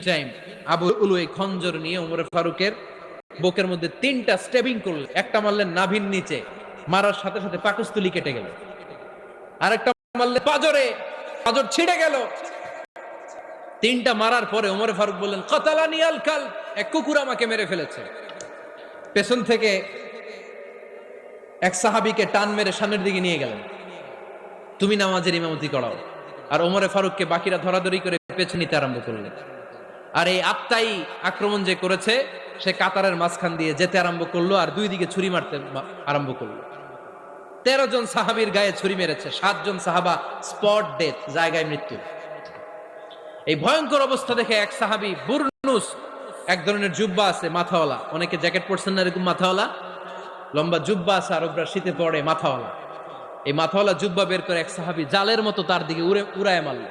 Time Abu উলু এই খঞ্জর নিয়ে ওমর ফারুকের বুকের মধ্যে 3টা স্টেবিং করলেন। একটা মারলেন নাভির নিচে, মারার সাথে সাথে পাকস্থলী কেটে গেল। আরেকটা মারলেন পাজরে, পাজর ছিঁড়ে গেল। 3টা মারার পরে ওমর ফারুক বললেন, কাতালানি আল কাল, এক কুকুর আমাকে মেরে ফেলেছে। পেছন থেকে এক সাহাবীকে টান মেরে সামনের দিকে নিয়ে গেলেন, তুমি নামাজের ইমামতি করাও। আর ওমর ফারুককে বাকিরা ধরাধরি করে পেছনে নিতে আরম্ভ করলেন। আর এই আত্মাই আক্রমণ যে করেছে, সে কাতারের মাঝখান দিয়ে যেতে আরম্ভ করলো আর দুই দিকে ছুরি মারতে আরম্ভ করলো। 13 জন সাহাবীর গায়ে ছুরি মেরেছে, 7 জন সাহাবা স্পট ডেথ, জায়গায় মৃত্যু। এই ভয়ঙ্কর অবস্থা দেখে এক সাহাবী বুরনুস, এক ধরনের জুব্বা আছে মাথাওয়ালা, অনেকে জ্যাকেট পরছেন না এরকম মাথাওয়ালা, লম্বা জুব্বা আছে আর ওপরে শীতে পড়ে মাথাওয়ালা, এই মাথাওয়ালা জুব্বা বের করে এক সাহাবী জালের মতো তার দিকে উড়ায় মারল।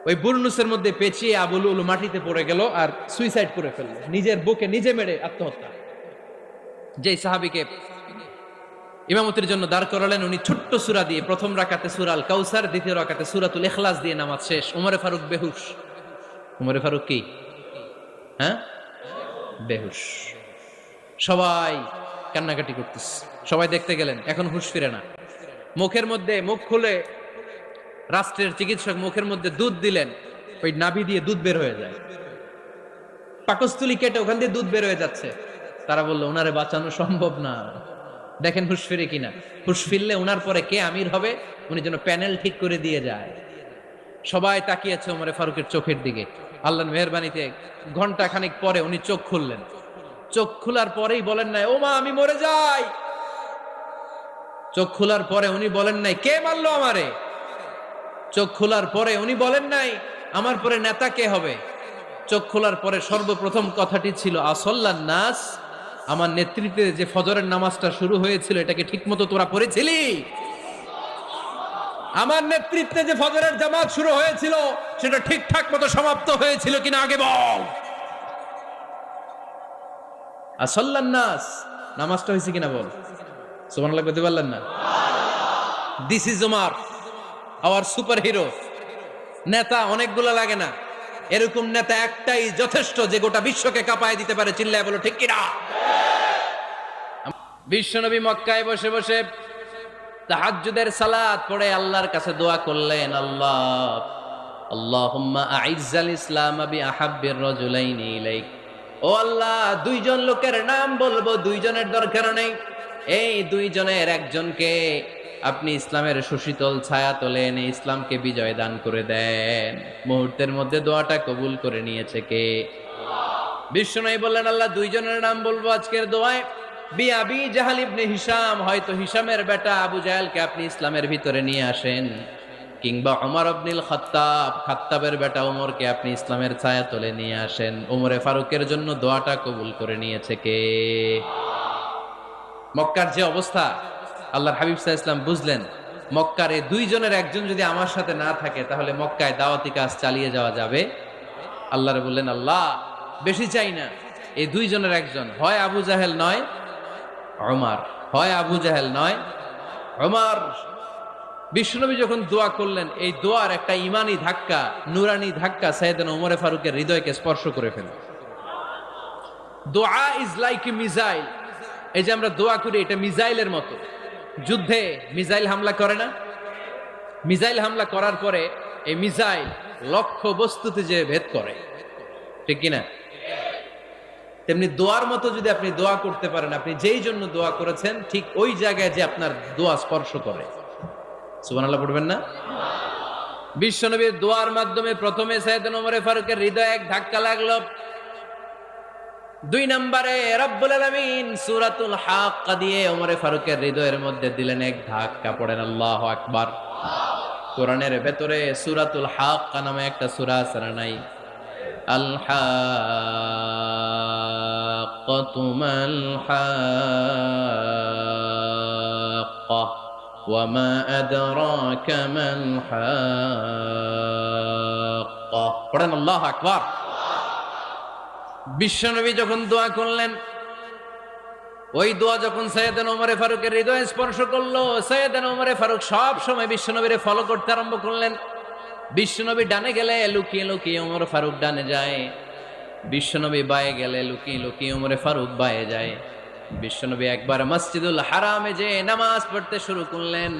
ওই বুরনুসের মধ্যে পেঁচিয়ে আবু লুলু মাটিতে পড়ে গেল আর সুইসাইড করে ফেলল, নিজের বুকে নিজে মেরে আত্মহত্যা। যেই সাহাবীকে ইমামতির জন্য দাঁড় করালেন, উনি ছোট্ট সূরা দিয়ে প্রথম রাকাতে সূরা আল কাউসার, দ্বিতীয় রাকাতে সূরাতুল ইখলাস দিয়ে নামাজ শেষ। ওমরে ফারুক বেহুশ। ওমরে ফারুক কি বেহুশ। সবাই কান্নাকাটি করতেছে, সবাই দেখতে গেলেন, এখন হুঁশ ফিরে না। মুখের মধ্যে, মুখ খুলে রাষ্ট্রের চিকিৎসক মুখের মধ্যে দুধ দিলেন, ওই নাভি দিয়ে দুধ বের হয়ে যায়, পাকস্থলী কেটে ওখান দিয়ে দুধ বের হয়ে যাচ্ছে। তারা বললো ওনারে বাঁচানো সম্ভব না, দেখেন হুঁশ ফিরে কিনা। হুঁশ ফিরলে ওনার পরে কে আমির হবে, উনি যেন প্যানেল ঠিক করে দিয়ে যায়। সবাই তাকিয়েছে ওমরে ফারুকের চোখের দিকে। আল্লাহর মেহেরবানিতে ঘন্টা খানিক পরে উনি চোখ খুললেন। চোখ খোলার পরেই বলেন নাই, ও মা আমি মরে যাই। চোখ খোলার পরে উনি বলেন নাই, কে মারলো আমারে। চোখ খোলার পরে উনি বলেন নাই, আমার পরে নেতা কে হবে। চোখ খোলার পরে সর্বপ্রথম কথাটি ছিল, আসল্লান নাস, আমার নেতৃত্বে যে ফজরের নামাজটা শুরু হয়েছিল এটাকে ঠিকমতো তোরা পড়েছিলি? আমার নেতৃত্বে যে ফজরের জামাত শুরু হয়েছিল সেটা ঠিকঠাক মতো সমাপ্ত হয়েছিল কিনা আগে বল। আসল্লান নাস, নামাজটা হয়েছে কিনা বল। সুবহানাল্লাহ বলতে পারলেন না? This is Omar, hour super hero. নেতা অনেকগুলো লাগে না, এরকম নেতা একটাই যথেষ্ট যে গোটা বিশ্বকে কাঁপায় দিতে পারে। চিল্লায় বলো ঠিক কিনা। বিশ্বনবী মক্কায় বসে বসে তাহাজ্জুদের সালাত পড়ে আল্লাহর কাছে দোয়া করলেন, আল্লাহ আল্লাহুম্মা আইজ্জাল ইসলাম বিআহাব্বির রাজুলাইনি ইলাইক। ও আল্লাহ, দুইজন লোকের নাম বলবো, দুইজনের দরকার নেই, এই দুইজনের একজনকে আপনি ইসলামের সুশীতল ছায়া তোলে এনে ইসলামকে বিজয় দান করে দেন। মুহূর্তের মধ্যে দোয়াটা কবুল করে নিয়েছে কে? বিশ্বনবী বললেন, আল্লাহ দুইজনের নাম বলবো আজকের দোয়ায়। আবি জাহাল ইবনে হিশাম, হয়তো হিশামের বেটা আবু জাহেলকে আপনি ইসলামের ভিতরে নিয়ে আসেন, কিংবা ওমর ইবনুল খাত্তাব, খাত্তাবের বেটা ওমরকে আপনি ইসলামের ছায়া তলে নিয়ে আসেন। ওমরে ফারুকের জন্য দোয়াটা কবুল করে নিয়েছে কে? মক্কার যে অবস্থা, আল্লাহর হাবিব সাল্লাল্লাহু আলাইহি ওয়াসাল্লাম বুঝলেন মক্কার এই দুইজনের একজন যদি আমার সাথে না থাকে তাহলে মক্কায় দাওয়াতি কাজ চালিয়ে যাওয়া যাবে। আল্লাহরে বললেন, আল্লাহ বেশি চাই না, এই দুইজনের একজন, হয় আবু জাহেল নয় ওমর, হয় আবু জাহেল নয় ওমর। বিশ্বনবী যখন দোয়া করলেন, এই দোয়ার একটা ইমানি ধাক্কা, নুরানি ধাক্কা সাইয়েদনা ওমরে ফারুকের হৃদয়কে স্পর্শ করে ফেলল। দোয়া ইজ লাইক এ মিসাইল। এই যে আমরা দোয়া করি, এটা মিসাইলের মতো। যুদ্ধে মিসাইল হামলা করে না? মিসাইল হামলা করার পরে এই মিসাইল লক্ষ্য বস্তুতে যে ভেদ করে, ঠিক কিনা? তেমনি দোয়ার মতো যদি আপনি দোয়া করতে পারেন, আপনি যেই জন্য দোয়া করেছেন ঠিক ওই জায়গায় যে আপনার দোয়া স্পর্শ করে। সুবহানাল্লাহ পড়বেন না? বিশ্বনবীর দোয়ার মাধ্যমে প্রথমে সাইয়েদনা ওমর ফারুকের হৃদয়ে এক ধাক্কা লাগলো। 2 নম্বরে রব্বুল আলামিন সূরাতুল হাক্কা দিয়ে ওমর ফারুকের হৃদয়ের মধ্যে দিলেন এক ধাক্কা। পড়েন আল্লাহু আকবার। কোরআনের ভেতরে সূরাতুল হাক্কা নামে একটা সূরা আছে না নাই? আল হাক্কাতু মাল হাক্কা ওয়া মা আদরাকা মাল হাক্কা। পড়েন আল্লাহু আকবার। বিশ্বনবী যখন দোয়া করলেন, ওই দোয়া যখন সাইয়েদনা ওমর ফারুকের হৃদয়ে স্পর্শ করলো, সাইয়েদনা ওমর ফারুক সব সময় বিশ্বনবীরে ফলো করতে আরম্ভ করলেন। বিশ্বনবী ডানে গেলে লুকিয়ে লুকিয়ে ওমর ফারুক ডানে যায়, বিশ্বনবী বায়ে গেলে লুকিয়ে লুকিয়ে ওমরে ফারুক বায়ে যায়। বিশ্বনবী একবার মসজিদুল হারামে যে নামাজ পড়তে শুরু করলেন,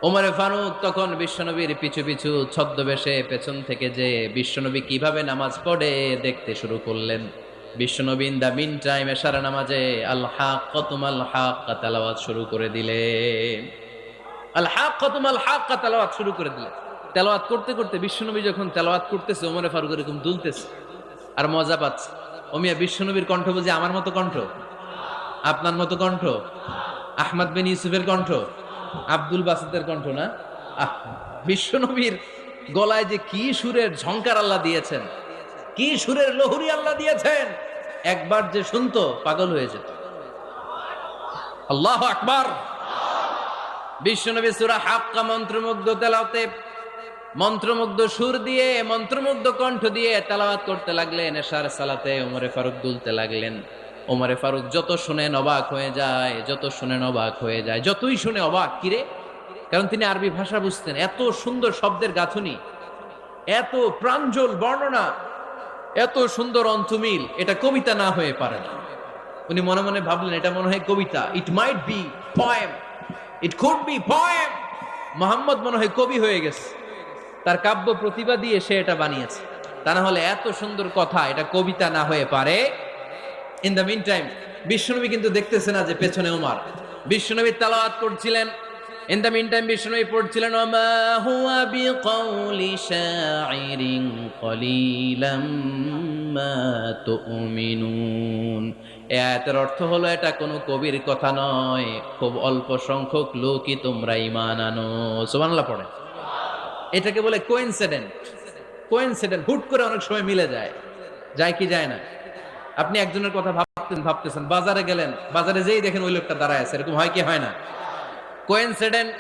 ওমরে ফারুক তখন বিশ্বনবীর পিছু পিছু ছদ্মবেশে পেছন থেকে যে বিশ্বনবী কিভাবে নামাজ পড়ে দেখতে শুরু করলেন। বিশ্বনবী ইন দা মিন টাইম এশার নামাজে আল হাক্কাতুমাল হাক্কা তেলাওয়াত শুরু করে দিলেন। আল হাক্কাতুমাল হাক্কা তেলাওয়াত শুরু করে দিলেন। তেলাওয়াত করতে করতে বিশ্বনবী যখন তেলাওয়াত করতেছে, ওমরে ফারুক এরকম দুলতেছে আর মজা পাচ্ছে। ওমিয়া বিশ্বনবীর কণ্ঠ বুঝি আমার মতো কণ্ঠ, আপনার মতো কণ্ঠ, আহমদ বিন ইউসুফের কণ্ঠ, আব্দুল বাসিতের কণ্ঠ না। বিশ্বনবীর গলায় যে কি সুরের ঝংকার আল্লাহ দিয়েছেন, কি সুরের লহরি আল্লাহ দিয়েছেন, একবার যে শুনতো পাগল হয়ে যেত। আল্লাহু আকবার। বিশ্বনবী সূরা হাক্কা মন্ত্রমুগ্ধ তেলাওয়াতে, মন্ত্রমুগ্ধ সুর দিয়ে, মন্ত্রমুগ্ধ কণ্ঠ দিয়ে তেলাওয়াত করতে লাগলেন। এশার সালাতে ওমরে ফারুক দুলতে লাগলেন। ওমরে ফারুক যত শুনেন অবাক হয়ে যায়, যত শুনেন অবাক হয়ে যায়, যতই শুনে অবাক। কিরে? কারণ তিনি আরবি ভাষা বুঝতেন। এত সুন্দর শব্দের গাঁথুনি, এত প্রাঞ্জল বর্ণনা, এত সুন্দর অন্তমিল, এটা কবিতা না হয়ে পারে না। উনি মনে মনে ভাবলেন এটা মনে হয় কবিতা। It might be poem, it could be poem. Muhammad মনে হয় কবি হয়ে গেছে, তার কাব্য প্রতিভা দিয়ে সে এটা বানিয়েছে। তা না হলে এত সুন্দর কথা এটা কবিতা না হয়ে পারে। ইন দ্য মিন টাইম বিশ্বনবী কিন্তু দেখতেছে না যে পেছনে ওমর। বিশ্বনবী তেলাওয়াত করছিলেন। ইন দ্য মিন টাইম বিশ্বনবী পড়ছিলেন ওমা হুয়া বিকাউলি শাইরিন কলিলাম মা তুমিনুন। এই আয়াতের অর্থ হলো এটা কোনো কবির কথা নয়, খুব অল্প সংখ্যক লোকই তোমরা ঈমান আনো। সুবহানাল্লাহ পড়ে। এটাকে বলে কোইনসিডেন্ট। কোইনসিডেন্ট হুট করে অনেক সময় মিলে যায়, যায় কি যায় না। আপনি একজনের কথা ভাবতেছেন, বাজারে গেলেন, বাজারে যেই দেখেন ওই লোকটা দাঁড়ায় আছে, এরকম হয় কি হয় না? কোইনসিডেন্ট।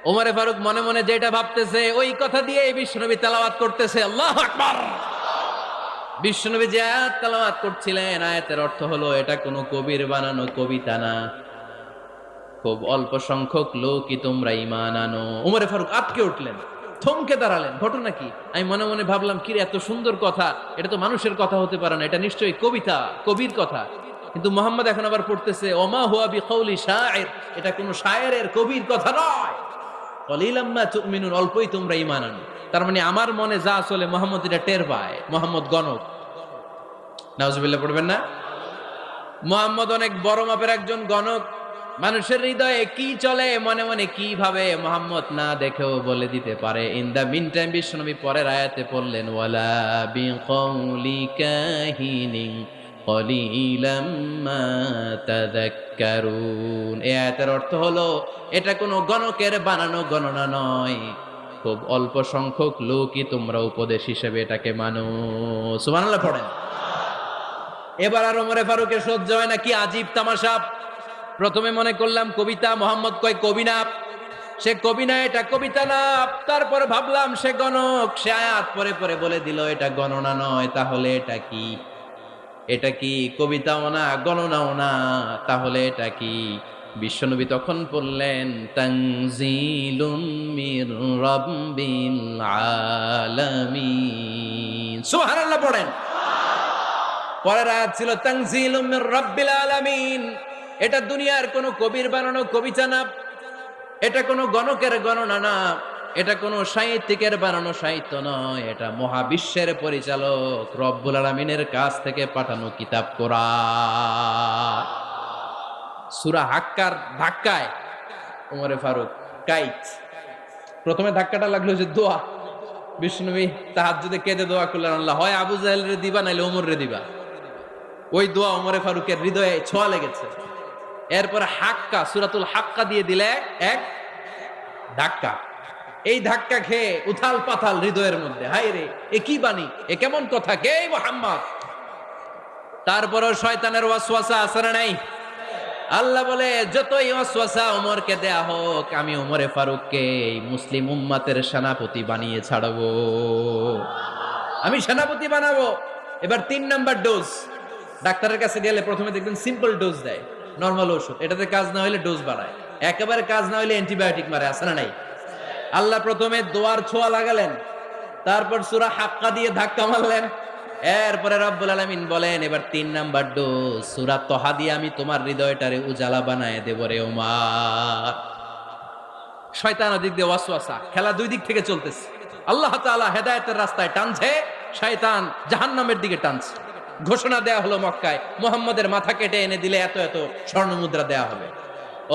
ওমরে ফারুক মনে মনে যেটা ভাবতেছে ওই কথা দিয়ে বিশ্বনবী তেলাওয়াত করতেছে। আল্লাহু আকবার। বিশ্বনবী যে আয়াত তেলাওয়াত করছিলেন, আয়াতের অর্থ হলো এটা কোনো কবির বানানো কবিতা না, খুব অল্প সংখ্যক লোকই তোমরা ঈমান আনো। ওমরে ফারুক আটকে উঠলেন, থমকে দাঁড়ালেন। ঘটনা কি? আমি মনে মনে ভাবলাম, কি রে এত সুন্দর কথা, এটা তো মানুষের কথা হতে পারে না, এটা নিশ্চয়ই কবিতা, কবির কথা। কিন্তু মুহাম্মদ এখন আবার পড়তেছে ওমা হুয়া বিকাউলি শাইর, এটা কোনো শায়েরের, কবির কথা নয়। কলিলাম মা তুমিনুন, অল্পই তোমরা ঈমান আনো। তার মানে আমার মনে যা চলে মুহাম্মদ এটা টের পায়। মুহাম্মদ গণক। নাউজুবিল্লাহ পড়বেন না? মুহাম্মদ অনেক বড় মাপের একজন গণক। মানুষের হৃদয়ে কি চলে, মনে মনে কি ভাবে, মুহাম্মদ না দেখেও বলে দিতে পারে। ইন দা মিন টাইম বিশ্বনবী পরের আয়াতে পড়লেন ওয়ালা বিকাউলি কাহিনিন কলিলাম মা তাযাক্কারুন। এই আয়াতের অর্থ হলো এটা কোনো গণকের বানানো গণনা নয়, খুব অল্প সংখ্যক লোকই তোমরা উপদেশ হিসেবে এটাকে মানো। সুবহানাল্লাহ পড়েন। এবার আর ওমরে ফারুকের সহ্য হয় না, কি আজীব তামাশা। প্রথমে মনে করলাম কবিতা, মোহাম্মদ কয় কবি না, সে কবি না, এটা কবিতা না। তারপর ভাবলাম সে গণক, সে আয়াত পরে পরে বলে দিল এটা গণনা নয়, তাহলে এটা কি? এটা কি কবিতাও না, গণনাও না, তাহলে এটা কি? বিশ্বনবী তখন বললেন তানজিলুম মির রাব্বিল আলামিন। সুবহানাল্লাহ পড়েন। পরের আয়াত ছিল তানজিলুম মির রাব্বিল আলামিন। এটা দুনিয়ার কোনো কবির বানানো কবিতা না, এটা কোনো গণকের গণনা না, এটা কোনো সাহিত্যিকের বানানো সাহিত্য নয়, এটা মহাবিশ্বের পরিচালক রব্বুল আলামিনের কাছ থেকে পাঠানো কিতাব কোরআন। সূরা হাক্কার ধাক্কায় ওমরে ফারুক কাইত। প্রথমে ধাক্কাটা লাগলো যে দোয়া। বিশ্বনবী তাহাজ্জুদে কেঁদে দোয়া করলেন, আল্লাহ হয় আবু জাহেলরে দিবা নাইলে ওমরে দিবা। ওই দোয়া ওমরে ফারুকের হৃদয়ে ছোঁয়া লেগেছে। এরপর হাক্কা, সূরাতুল হাক্কা দিয়ে দিলে এক ধাক্কা। এই ধাক্কা খেয়ে উথাল পাথাল হৃদয়ের মধ্যে, হায় রে এ কি বাণী, এ কেমন কথা, কে মুহাম্মদ? তারপরও শয়তানের ওয়াসওয়াসা আছে না নাই? আল্লাহ বলে যতই ওয়াসওয়াসা ওমরকে দেয়া হোক, আমি ওমরে ফারুককে এই মুসলিম উম্মাতের সেনাপতি বানিয়ে ছাড়বো, আমি সেনাপতি বানাবো। এবার 3 নাম্বার ডোজ। ডাক্তারের কাছে গেলে প্রথমে দেখবেন সিম্পল ডোজ দেয়, নরমাল ওষুধ। এটাতে কাজ না হলে ডোজ বাড়ায়, একেবারে কাজ না হলে অ্যান্টিবায়োটিক মারে, আছে না নাই? আল্লাহ প্রথমে দোয়ার ছোঁয়া লাগালেন, তারপর সূরা হাক্কা দিয়ে ধাক্কা মারলেন, এরপরে রব্বুল আলামিন বলেন এবার ৩ নাম্বার ডোজ সূরা তহা দিয়ে আমি তোমার হৃদয়টারে উজালা বানায় দেব রে ওমর। শয়তান ওদিক দিয়ে ওয়াসওয়াসা, খেলা দুই দিক থেকে চলতেছে। আল্লাহ তাআলা হেদায়েতের রাস্তায় টানছে, শয়তান জাহান্নামের দিকে টানছে। ঘোষণা দেয়া হলো মক্কায়, মুহাম্মদের মাথা কেটে এনে দিলে এত এত স্বর্ণ মুদ্রা দেয়া হবে।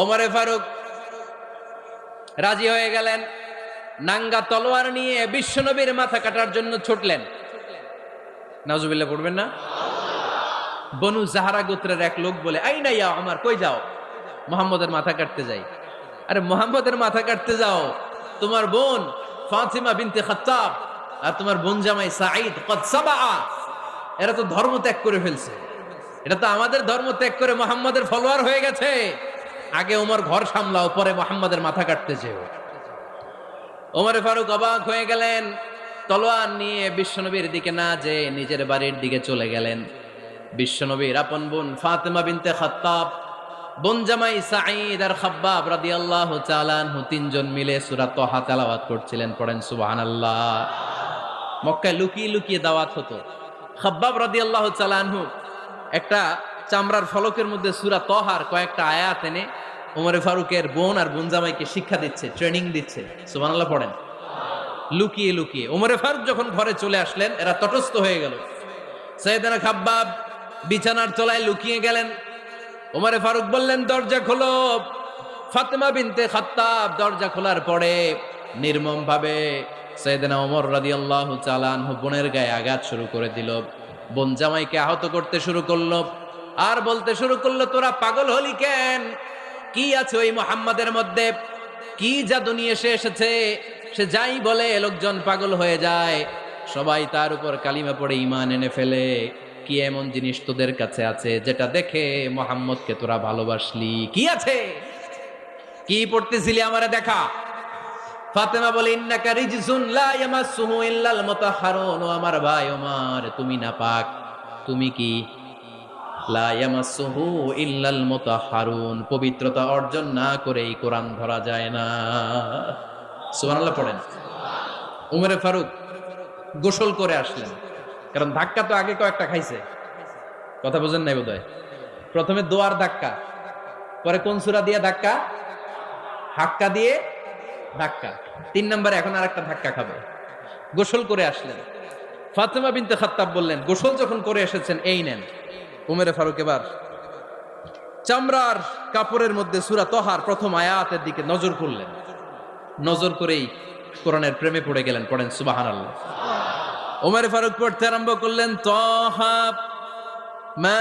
ওমরে ফারুক রাজি হয়ে গেলেন, নাঙ্গা তলোয়ার নিয়ে বিশ্বনবীর মাথা কাটার জন্য ছুটলেন। নাউজুবিল্লাহ পড়বেন না? বনু জাহরা গোত্রের এক লোক বলে, আইনা ইয়া ওমর, কই যাও? মুহাম্মদের মাথা কাটতে যাই। আরে মুহাম্মদের মাথা কাটতে যাও? তোমার বোন ফাতিমা বিনতে খাত্তাব আর তোমার বোন জামাই সাঈদ কদ সাবা, এরা তো ধর্ম ত্যাগ করে ফেলছে। এটা তো আমাদের ধর্ম ত্যাগ করে মুহাম্মদের ফলোয়ার হয়ে গেছে। আগে ওমর ঘর সামলাও, পরে মুহাম্মদের মাথা কাটতে যেও। ওমরে ফারুক অবাক হয়ে গেলেন, তলোয়ার নিয়ে বিশ্বনবীর দিকে না যে নিজের বাড়ির দিকে চলে গেলেন। বিশ্বনবীর আপন বোন ফাতিমা বিনতে খাত্তাব, বোন জামাই সাঈদ আর খাব্বাব রাদিয়াল্লাহু তাআলা আনহু তিনজন মিলে সূরা তহা তেলাওয়াত করছিলেন। পড়েন সুবহানাল্লাহ। মক্কায় লুকিয়ে লুকিয়ে দাওয়াত হতো। খাব্বাব রাদিয়াল্লাহু তাআলা আনহু একটা চামড়ার ফলকের মধ্যে সূরা তহার কয়েকটা আয়াত এনে ওমরে ফারুকের বোন আর বোন জামাইকে শিক্ষা দিচ্ছে, ট্রেনিং দিচ্ছে। সুবহানাল্লাহ পড়েন। লুকিয়ে লুকিয়ে ওমরে ফারুক যখন ঘরে চলে আসলেন, এরা তটস্থ হয়ে গেল। সাইয়েদনা খাব্বাব বিছানার তলায় লুকিয়ে গেলেন। ওমরে ফারুক বললেন, দরজা খোলো। ফাতেমা বিনতে খাত্তাব দরজা খোলার পরে নির্মম ভাবে সাইয়েদনা ওমর রাদিয়াল্লাহু তাআলা আনহু বোনের গায়ে আঘাত শুরু করে দিল। বোন জামাইকে আহত করতে শুরু করলো আর বলতে শুরু করলো, তোরা পাগল হলি কেন? কি আছে ওই মুহাম্মাদের মধ্যে? কি জাদু নিয়ে সে এসেছে? সে যাই বলে লোকজন পাগল হয়ে যায়, সবাই তার উপর কালিমা পড়ে ঈমান এনে ফেলে। কি এমন জিনিস তোদের কাছে আছে যেটা দেখে মুহাম্মদকে তোরা ভালোবাসলি? কি আছে? কি পড়তেছিলি আমারে দেখা। ফাতেমা বলে, ইন্নাকা রিজসুন লা ইয়ামাসসুহু ইল্লাল মুতাহহারুন। ও আমার ভাই ওমর, তুমি নাপাক। তুমি কি? লা ইয়ামাসসুহু ইল্লাল মুতাহহারুন, পবিত্রতা অর্জন না করে এই কোরআন ধরা যায় না। সুবহানাল্লাহ পড়েন। উমরে ফারুক গোসল করে আসলেন, কারণ ধাক্কা তো আগে কয়েকটা খাইছে। কথা বুঝেন নাই বোধহয়। প্রথমে দোয়ার ধাক্কা, পরে কোন সূরা দিয়ে ধাক্কা? হাক্কা দিয়ে ধাক্কা। ৩ নম্বরে এখন আর একটা ধাক্কা খাবে। গোসল করে আসলেন। ফাতেমা বিনতে খাত্তাব বললেন, গোসল যখন করে এসেছেন, এই নেন। উমরে ফারুক এবার চামড়ার কাপড়ের মধ্যে সূরা তহার প্রথম আয়াতের দিকে নজর করলেন। নজর করেই কোরআনের প্রেমে পড়ে গেলেন। পড়েন সুবহানাল্লাহ। উমরে ফারুক পড়তে আরম্ভ করলেন, তহা মা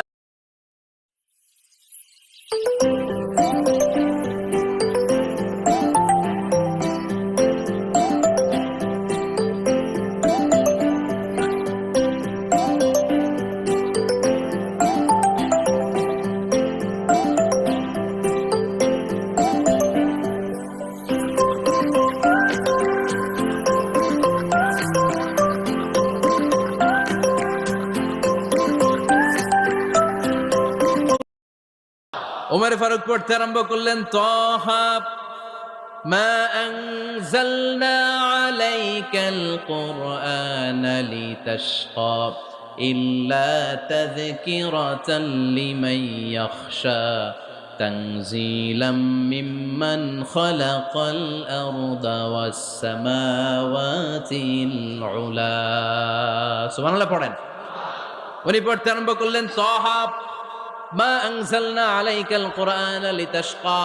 উমর ফারুক পড়তে আরম্ভ করলেন, তহা মা আনজালনা আলাইকাল কুরআনা লিতাশকা ইল্লা তাযকিরাতাল লিমান ইয়াখশা তানজিলাম মিম্মান খালাকাল আরদা ওয়াস সামাওয়াতিল উলা। সুবহানাল্লাহ পড়েন। উনি পড়তে আরম্ভ করলেন, তহা মা আনজালনা আলাইকাল কুরআনা লিতাশকা,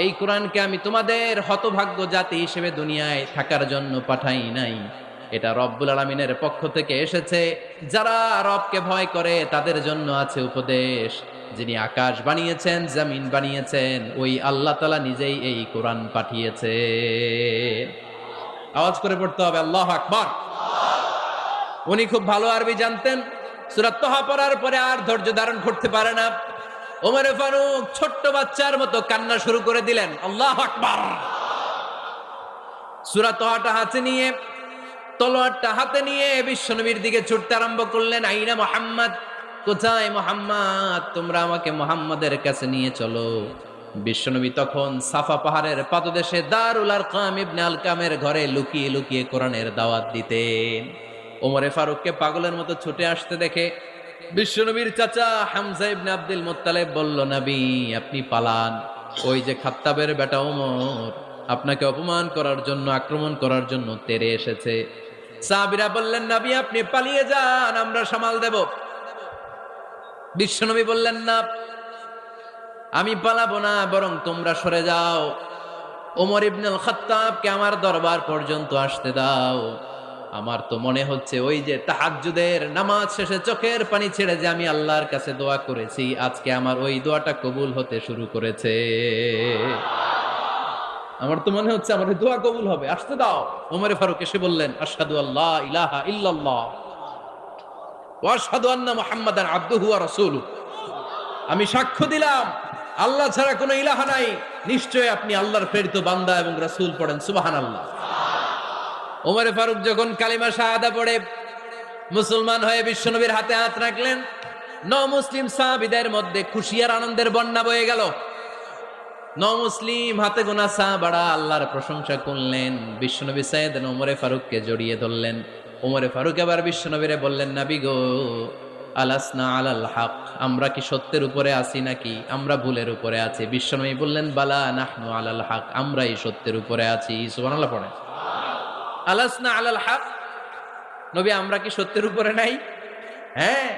এই কোরআনকে আমি তোমাদের হতভাগ্য জাতি হিসেবে দুনিয়ায় থাকার জন্য পাঠাই নাই। এটা রব্বুল আলামিনের পক্ষ থেকে এসেছে। যারা রবকে ভয় করে তাদের জন্য আছে উপদেশ। যিনি আকাশ বানিয়েছেন, জমিন বানিয়েছেন, ওই আল্লাহ তাআলা নিজেই এই কোরআন পাঠিয়েছে। আওয়াজ করে পড়তে হবে, আল্লাহু আকবার। উনি খুব ভালো আরবি জানতেন। সূরা তহা পড়ার পরে আর ধৈর্য ধারণ করতে পারে না। ওমরে ফারুক ছোট্ট বাচ্চার মতো কান্না শুরু করে দিলেন, আল্লাহু আকবার। সূরা তহাটা হাতে নিয়ে, তলোয়ারটা হাতে নিয়ে বিশ্বনবীর দিকে ছুটতে আরম্ভ করলেন। আইনা মুহাম্মদ, কোথায় মুহাম্মদ? তোমরা আমাকে মুহাম্মাদের কাছে নিয়ে চলো। বিশ্বনবী তখন সাফা পাহাড়ের পাদদেশে দারুল আরকাম ইবনে আলকামের ঘরে লুকিয়ে লুকিয়ে কোরআনের দাওয়াত দিতেন। ওমরে ফারুককে পাগলের মতো ছুটে আসতে দেখে বিশ্বনবীর চাচা হামজা ইবনে আব্দুল মুত্তালিব বলল, নবী আপনি পালান, ওই যে খাত্তাবের বেটা ওমর আপনাকে অপমান করার জন্য, আক্রমণ করার জন্য তেরে এসেছে। সাহাবীরা বললেন, নবী আপনি পালিয়ে যান, আমরা সামাল দেব। বিশ্বনবী বললেন, না আমি পালাবো না, বরং তোমরা সরে যাও। ওমর ইবনুল খাত্তাবকে আমার দরবার পর্যন্ত আসতে দাও। আমার তো মনে হচ্ছে ওই যে তাহাজ্জুদের নামাজ শেষে চোখের পানি ছেড়ে যে আমি আল্লাহর কাছে দোয়া করেছি, আজকে আমার ওই দোয়াটা কবুল হতে শুরু করেছে। আমার তো মনে হচ্ছে আমার ওই দোয়া কবুল হবে, আসতে দাও। ওমরে ফারুক এসে বললেন, আশহাদু আল্লা ইলাহা ইল্লাল্লাহ ওয়া আশহাদু আন্না মুহাম্মাদান আবদুহু ওয়া রাসূলুহু। আমি সাক্ষ্য দিলাম আল্লাহ ছাড়া কোনো ইলাহা নাই, নিশ্চয় আপনি আল্লাহর প্রেরিত বান্দা এবং রাসূল। পড়েন সুবহানাল্লাহ। ওমরে ফারুক যখন কালিমা শাহাদা পড়ে মুসলমান হয়ে বিশ্বনবীর হাতে হাত রাখলেন, মুসলিম সাহাবীদের মধ্যে খুশি আর আনন্দের বন্যা বয়ে গেল। মুসলিম হাতে গোনা সাহাবারা আল্লাহর প্রশংসা করলেন। বিশ্বনবী সাইয়েদনা ওমরে ফারুককে জড়িয়ে ধরলেন। ওমরে ফারুক এবার বিশ্বনবীরে বললেন, নবী গো, আলাসনা আলাল হক, আমরা কি সত্যের উপরে আছি নাকি আমরা ভুলের উপরে আছি? বিশ্বনবী বললেন, বালা নাহনু আলাল হক, আমরাই সত্যের উপরে আছি। সুবহানাল্লাহ পড়েন। আলাসনা আলাল হক, নবী আমরা কি সত্যের উপরে নাই? হ্যাঁ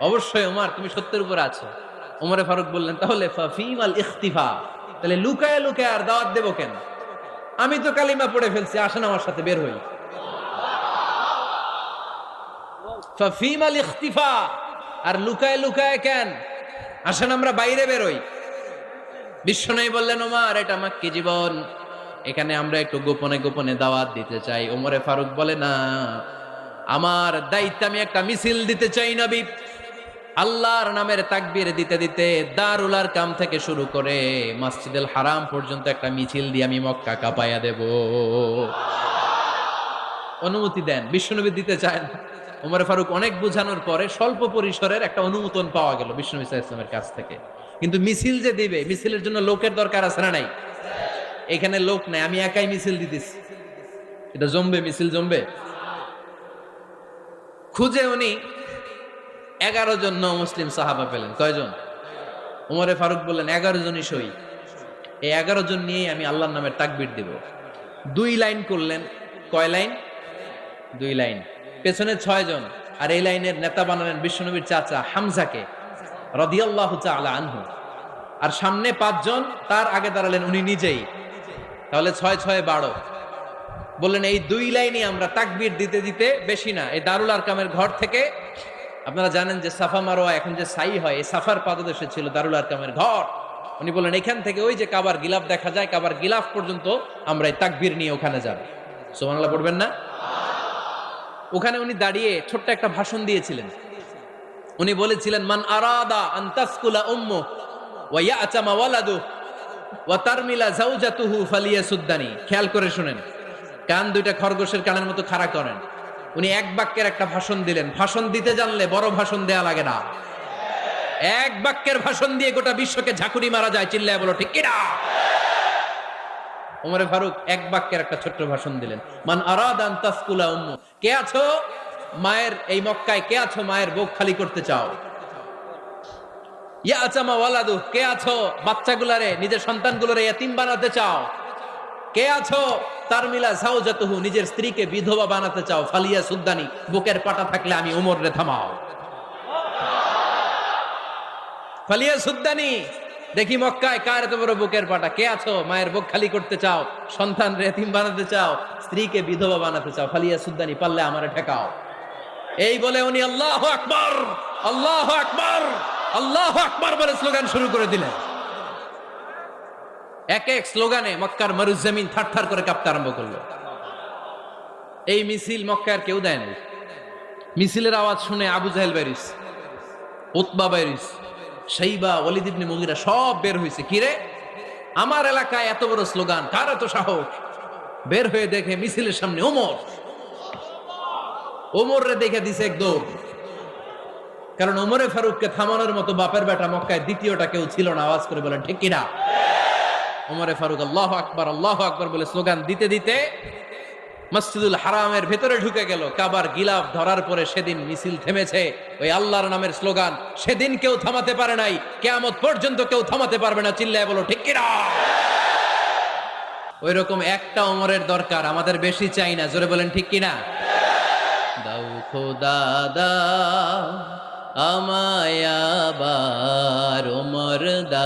অবশ্যই ওমর, তুমি সত্যের উপরে আছো। ওমরে ফারুক বললেন, তাহলে ফাফিমাল ইখতিফা, তাহলে লুকায় লুকায় আর দাওয়াত দেব কেন? আমি তো কালিমা পড়ে ফেলছি, আসেন আমার সাথে বের হই। ফাফিমাল ইখতিফা, আর লুকায় লুকায় কেন? আসেন আমরা বাইরে বেরোই। বিশ্বনবী বললেন, ওমর এটা মাক্কি জীবন, এখানে আমরা একটু গোপনে গোপনে দাওয়াত দিতে চাই। ওমরে ফারুক বলে, না, আমার দায়িত্ব, আমি একটা মিছিল দিতে চাই নবী। আল্লাহর নামের তাকবীর দিতে দিতে দারুল আরকাম থেকে শুরু করে মসজিদুল হারাম পর্যন্ত একটা মিছিল দিয়ে আমি মক্কা কাঁপাইয়া দেব। অনুমতি দেন। বিশ্বনবী দিতে চান। ওমর ফারুক অনেক বোঝানোর পরে স্বল্প পরিসরের একটা অনুমোদন পাওয়া গেল বিশ্বনবী সাল্লাল্লাহু আলাইহি ওয়াসাল্লামের কাছ থেকে। কিন্তু মিছিল যে দিবে, মিছিলের জন্য লোকের দরকার আছে না নাই? এখানে লোক নাই, আমি একাই মিছিল দিতেছি। এটা জমবে, মিছিল জমবে। খুঁজে উনি 11 জন মুসলিম সাহাবা পেলেন। কয়জন? ওমরে ফারুক বললেন, 11 জনই সই। এই 11 জন নিয়ে আমি আল্লাহর নামের তাকবীর দিব। 2 লাইন করলেন। কয় লাইন? 2 লাইন। পেছনে 6 জন, আর এই লাইনের নেতা বানালেন বিশ্বনবীর চাচা হামজাকে রাদিয়াল্লাহু তাআলা আনহু। আর সামনে 5 জন, তার আগে দাঁড়ালেন উনি নিজেই। তাহলে 6 6 12। বললেন এই 2 লাইনে আমরা তাকবীর দিতে দিতে, বেশি না, এই দারুল আরকামের ঘর থেকে, আপনারা জানেন যে সাফা মারোয়া এখন যে সাই হয়, এই সাফার পাদদেশে ছিল দারুল আরকামের ঘর। উনি বললেন এখান থেকে ওই যে কাবার গিলাফ দেখা যায়, কাবার গিলাফ পর্যন্ত আমরা এই তাকবীর নিয়ে ওখানে যাব। সুবহানাল্লাহ পড়বেন না? ওখানে উনি দাঁড়িয়ে ছোট্ট একটা ভাষণ দিয়েছিলেন। উনি বলেছিলেন, মান আরাদা আন তাসকুলা উম্মু ওয়া ইয়াতামা ওয়ালাদু ওয়া তারমিলা যাওজাতুহু ফালিয়াসুদ্দানি। খেয়াল করে শুনেন, কান দুইটা খরগোশের কানের মতো খাড়া করেন। উনি এক বাক্যের একটা ভাষণ দিলেন। ভাষণ দিতে জানলে বড় ভাষণ দেয়া লাগে না। এক বাক্যের ভাষণ দিয়ে গোটা বিশ্বকে ঝাঁকুনি মারা যায়। চিল্লায় বলো ঠিক কিনা? ওমরে ফারুক এক বাক্যের একটা ছোট্ট ভাষণ দিলেন। মান আরাদা আন তাসকুলা উম্মু, কে আছো মায়ের এই মক্কায়, কে আছো মায়ের বুক খালি করতে চাও? ইয়াতামা ওয়ালাদু, কে আছো বাচ্চাগুলারে, নিজের সন্তানগুলোরে ইয়াতিম বানাতে চাও? কে আছো তারমিলা যাওজাতুহু, নিজের স্ত্রীকে বিধবা বানাতে চাও? ফালিয়া সুদ্দানি, বুকের পাটা থাকলে আমি ওমর রে থামাও। ফালিয়া সুদ্দানি, দেখি মক্কায় কার এত বড় বুকের পাটা। কে আছো মায়ের বুক খালি করতে চাও, সন্তান রে এতিম বানাতে চাও, স্ত্রীকে বিধবা বানাতে চাও? ফালিয়া সুদ্দানি, পারলে আমারে ঠেকাও। এই বলে উনি আল্লাহু আকবার, আল্লাহু আকবার, আল্লাহু আকবার বলে স্লোগান শুরু করে দিলেন। এক এক স্লোগানে মক্কার মরুজমিন থারথার করে কাঁপতে আরম্ভ করলো। এই মিছিল মক্কার কেউ দেয় নাই। মিছিলের আওয়াজ শুনে আবু জাহেল বাইরিস, উতবা বাইরিস, শাইবা, ওয়ালিদ ইবনে মুগিরা সব বের হয়েছে। কিরে, আমার এলাকায় এত বড় স্লোগান, কার এত সাহস? বের হয়ে দেখে মিছিলের সামনে ওমর। ওমর রে দেখে দিছে এক দৌড়। কারণ ওমরে ফারুককে থামানোর মতো বাপের বেটা মক্কায় দ্বিতীয়টা কেউ ছিল না। আওয়াজ করে বলেন ঠিক কিনা? ওমরে ফারুক আল্লাহু আকবার বলে স্লোগান দিতে দিতে মসজিদুল হারামের ভেতরে ঢুকে গেল। কাবার গিলাফ ধরার পরে সেদিন মিছিল থেমেছে। ওই আল্লাহর নামের স্লোগান সেদিন কেউ থামাতে পারে নাই, কিয়ামত পর্যন্ত কেউ থামাতে পারবে না। চিল্লায় বলো ঠিক কিনা? ওই রকম একটা ওমরের দরকার, আমাদের বেশি চাই না। জোরে বলেন ঠিক কিনা? দাও খোদা দাও আমায় আবার ওমর দাও।